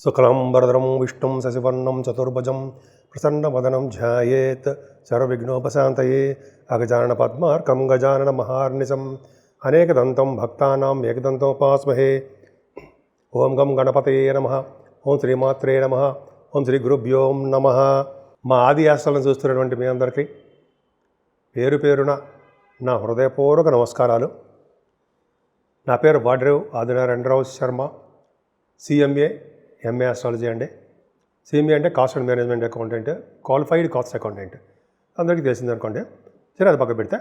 శుక్లాంబరధరం విష్ణుం శశివర్ణం చతుర్భుజం ప్రసన్నవదనం ధ్యాయేత్ సర్వవిఘ్నోపశాంతయే అగజానన పద్మార్కం గజానన మహార్నిశం అనేకదంతం భక్తానాం ఏకదంతోపాస్మహే. ఓం గం గణపతయే నమః. ఓం శ్రీమాత్రే నమః. ఓం శ్రీ గురుభ్యో నమః. మా ఆది ఆశ్రలను చూస్తున్నటువంటి మీ అందరికీ పేరు పేరున నా హృదయపూర్వక నమస్కారాలు. నా పేరు Vadrev Adinarayanarao Sharma, CMA, MA astrology అండి. సిఎంఏ అంటే cost and management accountant, qualified cost accountant, అందరికీ తెలిసింది అనుకోండి. సరే, అది పక్క పెడితే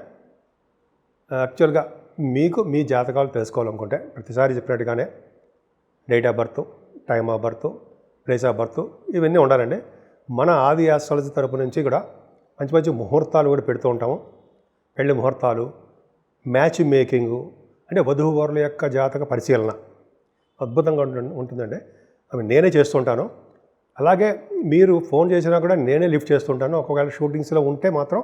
యాక్చువల్గా మీకు మీ జాతకాలు తెలుసుకోవాలనుకుంటే ప్రతిసారి చెప్పినట్టుగానే date of birth, time of birth, place of birth ఇవన్నీ ఉండాలండి. మన ఆది ఆస్ట్రాలజీ తరపు నుంచి కూడా మంచి మంచి ముహూర్తాలు కూడా పెడుతూ ఉంటాము. పెళ్లి ముహూర్తాలు, మ్యాచ్ మేకింగు, అంటే వధూవరుల యొక్క జాతక పరిశీలన అద్భుతంగా ఉంటుందండి. అవి నేనే చేస్తుంటాను. అలాగే మీరు ఫోన్ చేసినా కూడా నేనే లిఫ్ట్ చేస్తుంటాను. ఒకవేళ షూటింగ్స్లో ఉంటే మాత్రం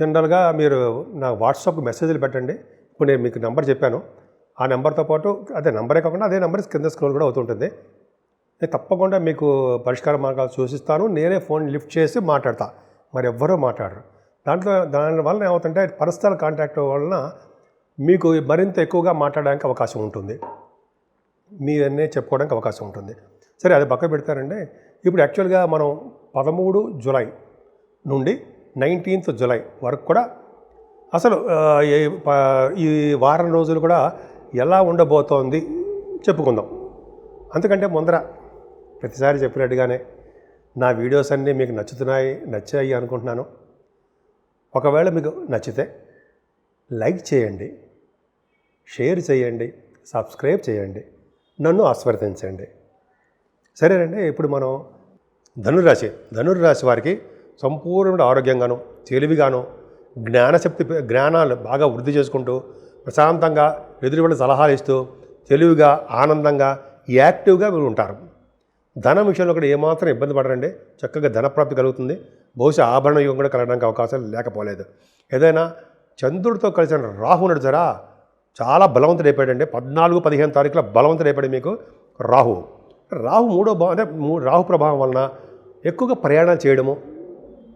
జనరల్గా మీరు నా వాట్సాప్కి మెసేజ్లు పెట్టండి. ఇప్పుడు నేను మీకు నెంబర్ చెప్పాను, ఆ నెంబర్తో పాటు అదే నెంబరే కాకుండా అదే నెంబర్ కింద స్క్రోల్ కూడా అవుతుంటుంది. నేను తప్పకుండా మీకు పరిష్కార మార్గాలు సూచిస్తాను. నేనే ఫోన్ లిఫ్ట్ చేసి మాట్లాడతా, మరి ఎవ్వరూ మాట్లాడరు. దానివల్ల ఏమవుతుంటే పర్సనల్ కాంటాక్ట్ వలన మీకు మరింత ఎక్కువగా మాట్లాడడానికి అవకాశం ఉంటుంది, మీవన్నీ చెప్పుకోవడానికి అవకాశం ఉంటుంది. సరే, అది పక్క పెడతారండి. ఇప్పుడు యాక్చువల్గా మనం 13 జూలై నుండి 19 జూలై వరకు కూడా అసలు ఈ వారం రోజులు కూడా ఎలా ఉండబోతోంది చెప్పుకుందాం. అందుకంటే ముందర ప్రతిసారి చెప్పినట్టుగానే నా వీడియోస్ అన్నీ మీకు నచ్చాయి అనుకుంటున్నాను. ఒకవేళ మీకు నచ్చితే లైక్ చేయండి, షేర్ చేయండి, సబ్స్క్రైబ్ చేయండి, నన్ను ఆశీర్వదించండి. సరేనండి. ఇప్పుడు మనం ధనుర్రాశి వారికి సంపూర్ణ ఆరోగ్యంగాను, తెలివిగాను, జ్ఞానాలు బాగా వృద్ధి చేసుకుంటూ ప్రశాంతంగా ఎదురుబడి సలహాలు ఇస్తూ తెలివిగా, ఆనందంగా, యాక్టివ్గా మీరు ఉంటారు. ధనం విషయంలో కూడా ఏమాత్రం ఇబ్బంది పడరండి. చక్కగా ధనప్రాప్తి కలుగుతుంది. బహుశా ఆభరణ యోగం కూడా కలగడానికి అవకాశాలు లేకపోలేదు. ఏదైనా చంద్రుడితో కలిసిన రాహు ఉన్నాడు జరా, చాలా బలవంతుడు అయిపోయాడండి. 14-15 తారీఖుల బలవంతుడు అయిపోయాడు మీకు రాహు. రాహు ప్రభావం వలన ఎక్కువగా ప్రయాణాలు చేయడము,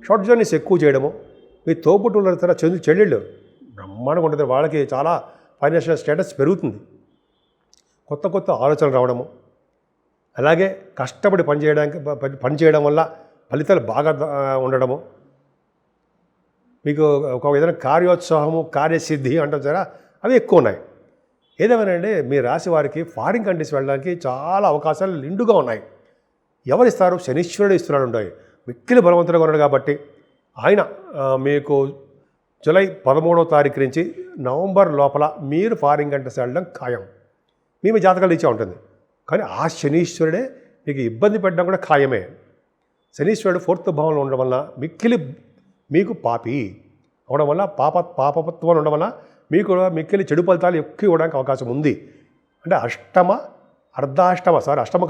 షార్ట్ జర్నీస్ ఎక్కువ చేయడము, మీ తోబుట్టుల చెల్లెళ్ళు బ్రహ్మాండంగా ఉంటుంది. వాళ్ళకి చాలా ఫైనాన్షియల్ స్టేటస్ పెరుగుతుంది. కొత్త కొత్త ఆలోచనలు రావడము, అలాగే కష్టపడి పనిచేయడం వల్ల ఫలితాలు బాగా ఉండడము, మీకు ఒక విధంగా కార్యోత్సాహము, కార్యసిద్ధి అంటారు సరే, అవి ఎక్కువ ఉన్నాయి. ఏదేమైనా మీ రాశి వారికి ఫారిన్ కంట్రీస్ వెళ్ళడానికి చాలా అవకాశాలు నిండుగా ఉన్నాయి. ఎవరిస్తారు? శనీశ్వరుడు ఇస్తున్నాడు. ఉంటాయి మిక్కిలి బలవంతుడుగా ఉన్నాడు కాబట్టి ఆయన మీకు జూలై 13వ తారీఖు నుంచి నవంబర్ లోపల మీరు ఫారిన్ కంట్రీస్ వెళ్ళడం ఖాయం. మీ జాతకాలు ఇచ్చే ఉంటుంది. కానీ ఆ శనీశ్వరుడే మీకు ఇబ్బంది పెట్టడం కూడా ఖాయమే. శనీశ్వరుడు 4th భావంలో ఉండడం వల్ల మీకు పాపి అవడం వల్ల పాపత్వం ఉండడం వల్ల మీకు మిక్కిలి చెడు ఫలితాలు ఎక్కువ ఇవ్వడానికి అవకాశం ఉంది. అంటే అష్టమ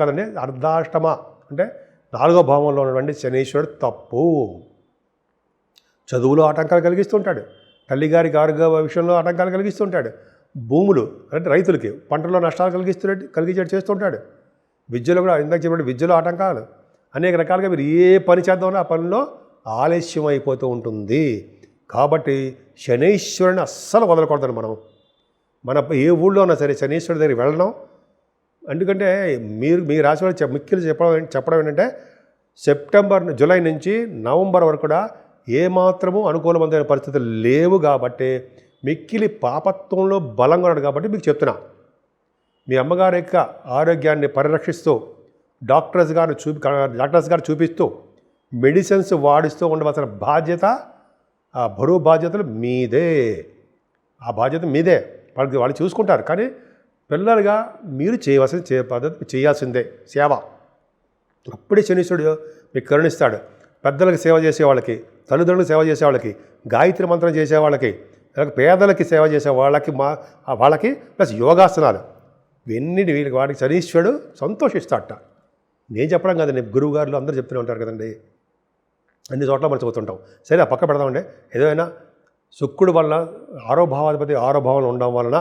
కదండి, అర్ధాష్టమ అంటే 4వ భావంలో ఉన్నటువంటి శనీశ్వరుడు తప్పు. చదువులో ఆటంకాలు కలిగిస్తుంటాడు, తల్లిగారి విషయంలో ఆటంకాలు కలిగిస్తుంటాడు, భూములు అంటే రైతులకి పంటల్లో నష్టాలు కలిగించేట్టు చేస్తుంటాడు. విద్యలో కూడా ఇందాక చెప్పినట్టు విద్యలో ఆటంకాలు అనేక రకాలుగా మీరు ఏ పని చేద్దామో ఆ పనిలో ఆలస్యం అయిపోతూ ఉంటుంది. కాబట్టి శనీశ్వరుని అస్సలు వదలకూడదు. మన ఏ ఊళ్ళో ఉన్నా సరే శనీశ్వరుడి దగ్గరికి వెళ్ళడం. ఎందుకంటే మీ రాశి వాళ్ళు మిక్కిలి చెప్పడం ఏంటంటే జూలై నుంచి నవంబర్ వరకు కూడా ఏమాత్రము అనుకూలమైన పరిస్థితులు లేవు. కాబట్టి మిక్కిలి పాపత్వంలో బలంగా ఉన్నాడు. కాబట్టి మీకు చెప్తున్నా, మీ అమ్మగారి యొక్క ఆరోగ్యాన్ని పరిరక్షిస్తూ డాక్టర్స్ గారు చూపిస్తూ మెడిసిన్స్ వాడిస్తూ ఉండవలసిన బాధ్యత, ఆ బరువు బాధ్యతలు మీదే. ఆ బాధ్యత మీదే. వాళ్ళు చూసుకుంటారు. కానీ పిల్లలుగా మీరు చేయాల్సిందే సేవ. అప్పుడే శనీశ్వరుడు మీకు కరుణిస్తాడు. పెద్దలకు సేవ చేసేవాళ్ళకి, తల్లిదండ్రులకు సేవ చేసేవాళ్ళకి, గాయత్రి మంత్రం చేసేవాళ్ళకి, పేదలకి సేవ చేసే వాళ్ళకి ప్లస్ యోగాసనాలు ఇవన్నీ వాడికి శనీశ్వరుడు సంతోషిస్తాడట. నేను చెప్పడం కదండి, గురువు గారులు అందరూ చెప్తూనే ఉంటారు కదండి, అన్ని చోట్ల మనం చెబుతుంటాం. సరే, ఆ పక్క పెడదామండి. ఏదైనా శుక్రుడు వల్ల 6వ భావాధిపతి 6వ భావంలో ఉండడం వలన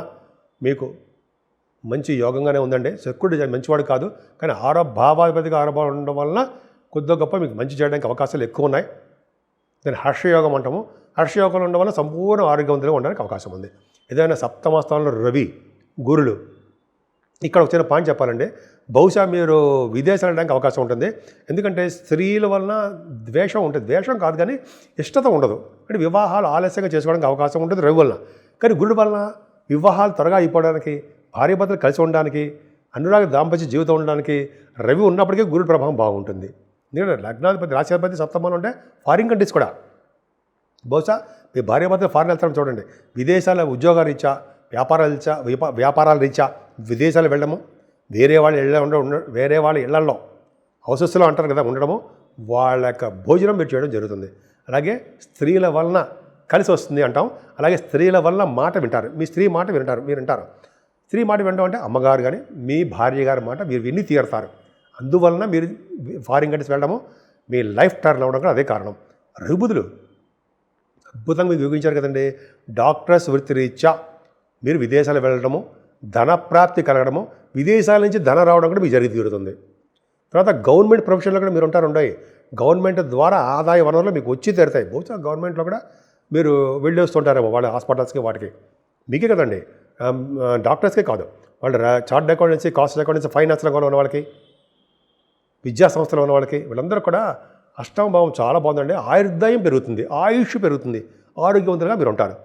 మీకు మంచి యోగంగానే ఉందండి. శుక్రుడు మంచివాడు కాదు, కానీ భావాధిపతిగా ఆరభావం ఉండడం వలన కొద్దిగా గొప్ప మీకు మంచి చేయడానికి అవకాశాలు ఎక్కువ ఉన్నాయి. దాన్ని హర్షయోగం అంటాము. హర్షయోగంలో ఉండడం వల్ల సంపూర్ణ ఆరోగ్యవంతులుగా ఉండడానికి అవకాశం ఉంది. ఏదైనా సప్తమ స్థానంలో రవి, గురులు. ఇక్కడ వచ్చిన పాయింట్ చెప్పాలండి, బహుశా మీరు విదేశాలు వెళ్ళడానికి అవకాశం ఉంటుంది. ఎందుకంటే స్త్రీల వలన ద్వేషం ఉంటుంది. ద్వేషం కాదు కానీ ఇష్టత ఉండదు. అంటే వివాహాలు ఆలస్యంగా చేసుకోవడానికి అవకాశం ఉంటుంది రవి వలన. కానీ గురుడు వలన వివాహాలు త్వరగా అయిపోవడానికి, భార్యాభర్తలు కలిసి ఉండడానికి, అనురాగ దాంపత్య జీవితం ఉండడానికి రవి ఉన్నప్పటికీ గురుడు ప్రభావం బాగుంటుంది. ఎందుకంటే లగ్నాధిపతి, రాశ్యాధిపతి సప్తమంలో ఉంటే ఫారిన్ కంట్రీస్ కూడా. బహుశా మీ భార్యాభర్తలు ఫారిన్ వెళ్తారని చూడండి. విదేశాల ఉద్యోగాల రీత్యా, వ్యాపారాల రీత్యా విదేశాలు వెళ్ళడము, వేరే వాళ్ళ ఇళ్లలో హౌసెస్లో అంటారు కదా ఉండడము, వాళ్ళ యొక్క భోజనం మీరు చేయడం జరుగుతుంది. అలాగే స్త్రీల వలన కలిసి వస్తుంది అంటాం. అలాగే స్త్రీల వలన మాట వింటారు. మీ స్త్రీ మాట మీరు వింటారు. స్త్రీ మాట వినడం అంటే అమ్మగారు కానీ మీ భార్య గారి మాట మీరు విని తీరుతారు. అందువలన మీరు ఫారిన్ కంట్రీస్ వెళ్ళడము, మీ లైఫ్ టర్న్ అవ్వడం కూడా అదే కారణం. రఘుబుధులు అద్భుతంగా మీకు యోగించారు కదండి. డాక్టర్స్ వృత్తిరీత్యా మీరు విదేశాలు వెళ్ళడము, ధనప్రాప్తి కలగడము, విదేశాల నుంచి ధన రావడం కూడా మీకు జరిగి తీరుతుంది. తర్వాత గవర్నమెంట్ ప్రొఫెషన్లో కూడా మీరు ఉంటాయి. గవర్నమెంట్ ద్వారా ఆదాయ వనరులు మీకు వచ్చి తీరుతాయి. బహుశా గవర్నమెంట్లో కూడా మీరు వెళ్ళి వస్తుంటారేమో వాళ్ళ హాస్పిటల్స్కి, వాటికి. మీకే కదండి, డాక్టర్స్కే కాదు, వాళ్ళు chart accountancy, cost accountancy, finance రంగంలో ఉన్న వాళ్ళకి, విద్యా సంస్థలో ఉన్న వాళ్ళకి, వీళ్ళందరూ కూడా అష్టమ భావం చాలా బాగుందండి. ఆయుర్దాయం పెరుగుతుంది, ఆయుష్ పెరుగుతుంది, ఆరోగ్యవంతులుగా మీరు ఉంటారు.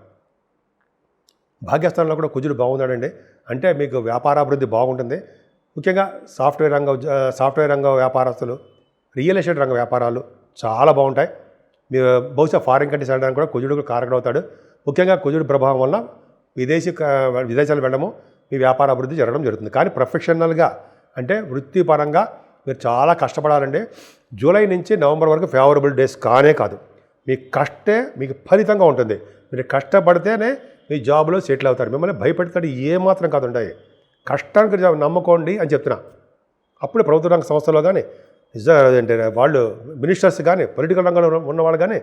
భాగ్యస్థానంలో కూడా కుజుడు బాగున్నాడండి. అంటే మీకు వ్యాపారాభివృద్ధి బాగుంటుంది. ముఖ్యంగా సాఫ్ట్వేర్ రంగ వ్యాపారస్తులు, రియల్ ఎస్టేట్ రంగ వ్యాపారాలు చాలా బాగుంటాయి. మీరు బహుశా ఫారిన్ కంట్రీస్ వెళ్ళడానికి కూడా కుజుడు కారకుడవుతాడు. ముఖ్యంగా కుజుడు ప్రభావం వల్ల విదేశాలు వెళ్ళడము, మీ వ్యాపార అభివృద్ధి జరగడం జరుగుతుంది. కానీ ప్రొఫెషనల్గా అంటే వృత్తిపరంగా మీరు చాలా కష్టపడాలండి. జూలై నుంచి నవంబర్ వరకు ఫేవరబుల్ డేస్ కానే కాదు. మీ కష్టే మీకు ఫలితంగా ఉంటుంది. మీరు కష్టపడితేనే మీ జాబ్లో సెటిల్ అవుతారు. మిమ్మల్ని భయపెడతాడు ఏమాత్రం కాదు. ఉంటాయి కష్టానికి నమ్ముకోండి అని చెప్తున్నా. అప్పుడు ప్రభుత్వ రంగ సంస్థలో కానీ అంటే వాళ్ళు మినిస్టర్స్ కానీ, పొలిటికల్ రంగంలో ఉన్నవాళ్ళు కానీ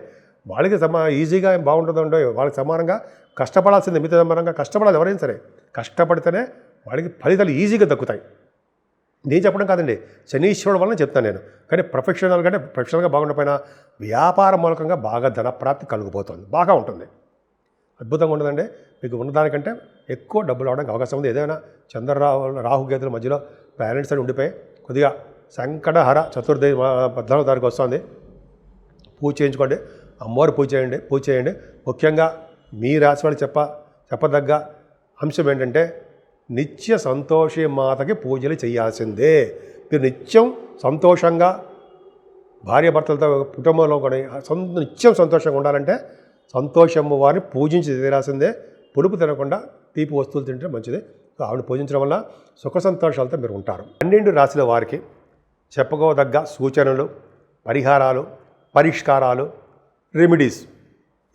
వాళ్ళకి ఈజీగా ఏం బాగుంటుందో, వాళ్ళకి సమానంగా కష్టపడాల్సిందే. మిగతా సమానంగా కష్టపడాలి. ఎవరైనా సరే కష్టపడితేనే వాళ్ళకి ఫలితాలు ఈజీగా దక్కుతాయి. నేను చెప్పడం కాదండి, శనీశ్వరుడు వలన చెప్తాను నేను. కానీ ప్రొఫెషనల్గా బాగుండకపోయినా వ్యాపార మూలకంగా బాగా ధనప్రాప్తి కలిగిపోతుంది, బాగా ఉంటుంది, అద్భుతంగా ఉండదండి. మీకు ఉన్నదానికంటే ఎక్కువ డబ్బులు అవడానికి అవకాశం ఉంది. ఏదైనా రాహుకేతుల మధ్యలో ప్లానెట్స్ అని ఉండిపోయి కొద్దిగా సంకటహర చతుర్థి 14వ తారీఖు వస్తుంది. పూజ చేయించుకోండి, అమ్మవారు పూజ చేయండి. ముఖ్యంగా మీ రాశి వాళ్ళు చెప్పదగ్గ అంశం ఏంటంటే నిత్య సంతోషి మాతకి పూజలు చేయాల్సిందే. మీరు నిత్యం సంతోషంగా భార్యాభర్తలతో కుటుంబంలో కూడా నిత్యం సంతోషంగా ఉండాలంటే సంతోషమ్మ వారిని పూజించి తీరాల్సిందే. పులుపు తినకుండా తీపి వస్తువులు తింటే మంచిది. ఆవిడ పూజించడం వల్ల సుఖ సంతోషాలతో మీరు ఉంటారు. 12 రాశుల వారికి చెప్పుకోదగ్గ సూచనలు, పరిహారాలు, పరిష్కారాలు, రెమెడీస్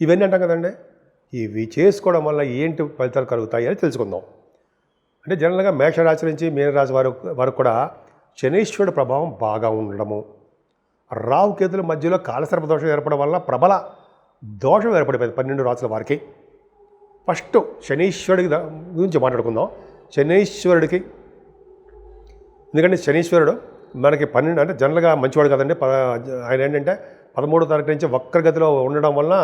ఇవన్నీ అంటాం కదండి. ఇవి చేసుకోవడం వల్ల ఏంటి ఫలితాలు కలుగుతాయి అని తెలుసుకుందాం. అంటే జనరల్గా మేషరాశి నుంచి మీనరాశి వరకు కూడా శనీశ్వరుడు ప్రభావం బాగా ఉండడము, రాహుకేతుల మధ్యలో కాలసర్ప దోషం ఏర్పడడం వల్ల ప్రబల దోషం ఏర్పడిపోయింది 12 రాశుల వారికి. ఫస్ట్ శనీశ్వరుడికి గురించి మాట్లాడుకుందాం. శనీశ్వరుడికి, ఎందుకంటే శనీశ్వరుడు మనకి 12 అంటే జనరల్గా మంచివాడు కదండి. ఆయన ఏంటంటే 13వ తారీఖు నుంచి వక్రగతిలో ఉండడం వలన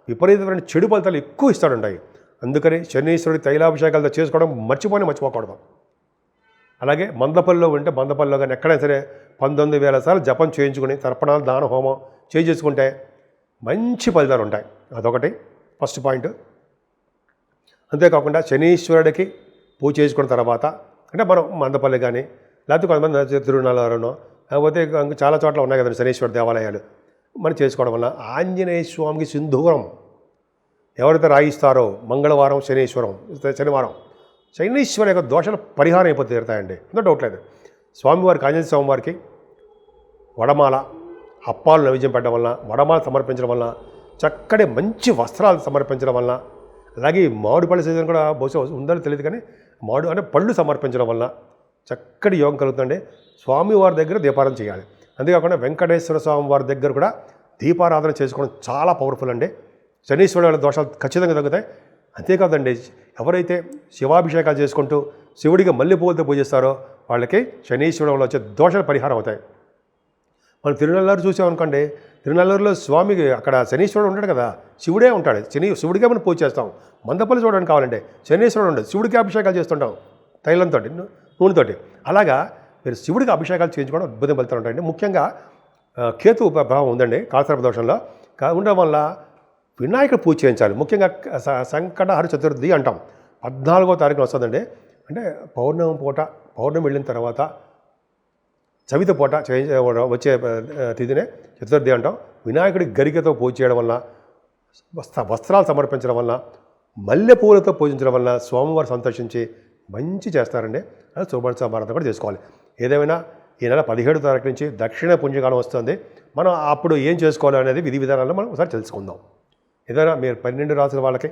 విపరీతమైన చెడు ఫలితాలు ఎక్కువ ఇస్తాడుంటాయి. అందుకని శనీశ్వరుడి తైలాభిషేకాలతో చేసుకోవడం మర్చిపోకూడదు. అలాగే మందపల్లిలో ఉంటే మందపల్లిలో కానీ ఎక్కడైనా సరే 19,000 సార్లు జపం చేయించుకుని తర్పణాలు, దాన హోమం చేసుకుంటే మంచి ఫలితాలు ఉంటాయి. అదొకటి ఫస్ట్ పాయింట్. అంతేకాకుండా శనీశ్వరుడికి పూజ చేసుకున్న తర్వాత అంటే మనం మందపల్లి కానీ లేకపోతే కొంతమంది తిరునాళ్ళలోనో లేకపోతే చాలా చోట్ల ఉన్నాయి కదండి శనీశ్వర దేవాలయాలు, మనం చేసుకోవడం వల్ల ఆంజనేయ స్వామికి సింధూరం ఎవరైతే రాయిస్తారో మంగళవారం శనివారం శనీశ్వరు యొక్క దోషాలు పరిహారం అయిపోతే తీరుతాయండి, ఇంకా డౌట్ లేదు. స్వామివారికి, ఆంజనేయ స్వామివారికి వడమాల, అప్పాలు నైవేద్యం పెట్టడం వలన, వడమాల సమర్పించడం వలన, చక్కటి మంచి వస్త్రాలు సమర్పించడం వలన, అలాగే మామిడిపళ్ళ సీజన్ కూడా బహుశా ఉందని తెలియదు కానీ అంటే పళ్ళు సమర్పించడం వలన చక్కటి యోగం కలుగుతుందండి. స్వామివారి దగ్గర దీపారాధన చేయాలి. అంతేకాకుండా వెంకటేశ్వర స్వామి వారి దగ్గర కూడా దీపారాధన చేసుకోవడం చాలా పవర్ఫుల్ అండి. శనీశ్వరుడు దోషాలు ఖచ్చితంగా తగ్గుతాయి. అంతేకాదండి, ఎవరైతే శివాభిషేకాలు చేసుకుంటూ శివుడికి మల్లెపూలతో పూజిస్తారో వాళ్ళకి శనీశ్వరం వల్ల వచ్చే దోషాలు పరిహారం అవుతాయి. మనం తిరునల్లారు చూసామనుకోండి, తిరునల్లూరులో స్వామికి అక్కడ శనీశ్వరుడు ఉంటాడు కదా, శివుడే ఉంటాడు. శివుడికే మనం పూజ చేస్తాం. మందపల్లి చూడడానికి కావాలంటే శనీశ్వరుడు ఉండదు, శివుడికి అభిషేకాలు చేస్తుంటాం తైలంతో, నూనెతోటి. అలాగా మీరు శివుడికి అభిషేకాలు చేయించుకోవడం అద్భుతం ఫలితాలు ఉంటాయండి. ముఖ్యంగా కేతు ప్రభావం ఉందండి కాలసర్ప దోషంలో. ఉండడం వల్ల వినాయకుడు పూజ చేయించాలి. ముఖ్యంగా సంకటహర చతుర్థి అంటాం, 14వ తారీఖున వస్తుందండి. అంటే పౌర్ణమి పూట, పౌర్ణమి వెళ్ళిన తర్వాత చవితి పూట వచ్చే తిథినే చతుర్థి అంటాం. వినాయకుడి గరికతో పూజ చేయడం వల్ల, వస్త్రాలు సమర్పించడం వల్ల, మల్లెపూలతో పూజించడం వల్ల స్వామివారు సంతోషించి మంచి చేస్తారండి. అది శుభ్రత కూడా చేసుకోవాలి. ఏదేమైనా ఈ నెల 17వ తారీఖు నుంచి దక్షిణ పుణ్యకాలం వస్తుంది. మనం అప్పుడు ఏం చేసుకోవాలి అనేది విధి విధానాల్లో మనం ఒకసారి తెలుసుకుందాం. ఏదైనా మీరు 12 రాసుల వాళ్ళకి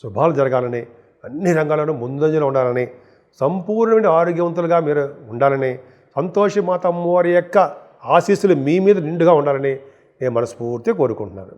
శుభాలు జరగాలని, అన్ని రంగాల్లోనూ ముందంజలో ఉండాలని, సంపూర్ణమైన ఆరోగ్యవంతులుగా మీరు ఉండాలని, సంతోషి మాత అమ్మవారి యొక్క ఆశీస్సులు మీ మీద నిండుగా ఉండాలని నేను మనస్ఫూర్తిగా కోరుకుంటున్నాను.